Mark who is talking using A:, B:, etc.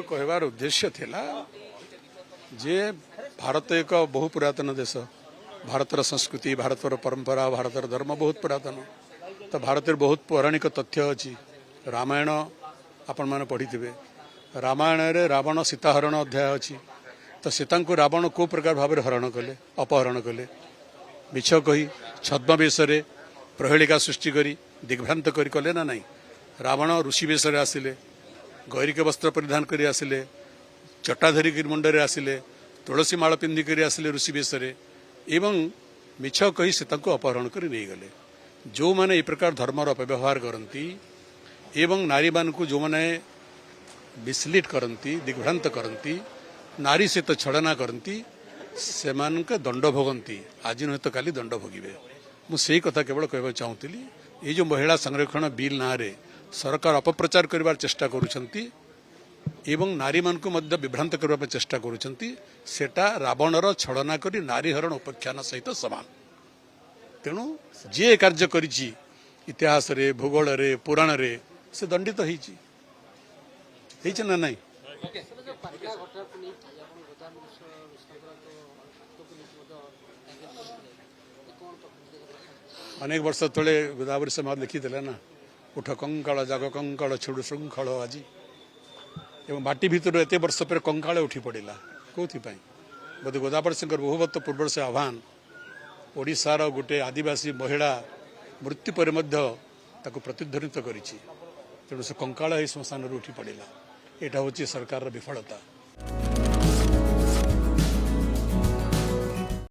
A: मोर कहवार उद्देश्य थिला जे भारत एक बहु पुरातन देश, भारतर संस्कृति, भारतर परंपरा, भारतर धर्म बहुत पुरातन। तो भारत बहुत पौराणिक तथ्य अच्छी। रामायण आपण मैंने पढ़ी थे, रामायण रे रावण सीताहरण अध्याय अच्छी। तो सीता को रावण को प्रकार भाव हरण कले, अपहरण कले, मिछ कही छद्म वेश प्रहेलिका सृष्टि करी दिग्भ्रांत करी कले ना नहीं। रावण ऋषि वेश आसिले, गैरिक वस्त्र परिधान करी आसिले, चटा धरिक मुंडरे आसिले, तुलसी माଳ पिंधिक आसिले ऋषि वेश एवं मिछ कही सीता को अपहरण कर नहीं गले। जो माने ये प्रकार धर्मर अपव्यवहार करती एवं नारी मान को जो माने मिसलीड करती, दिग्भ्रांत करती, नारी सहित छलना करती, से दंड भोगती। आज नुहे तो काली दंड भोगे। मुझे कथा केवल कहना चाहूली, ये जो महिला संरक्षण बिल ना रे सरकार अपप्रचार करबार चेष्टा करुछंती एवं नारी मान को मध्य विभ्रांत करबा चेष्टा करुछंती, सेटा रावणर छलना करी नारी हरण उपाख्यान सहित समान। तेणु जे कार्य करिछि इतिहास रे, भूगोल रे, पुराण रे से दंडित होइछि ना नहीं। अनेक वर्ष तले गोदावरी समाज लिखिदेला ना, उठ कंकाल जाग कंकाल छुड़ श्रृंखल आज। एवं बाटी भितर एत वर्ष पर कंकाल उठी पड़ा कौन बोधे गोदावरी सिंह बहुवत पूर्व से आह्वान ओडिशार गोटे आदिवासी महिला मृत्यु पर प्रतिध्वनित करी। तेणु से कंकाल श्मशान उठी पड़ा। यहाँ हूँ सरकार विफलता।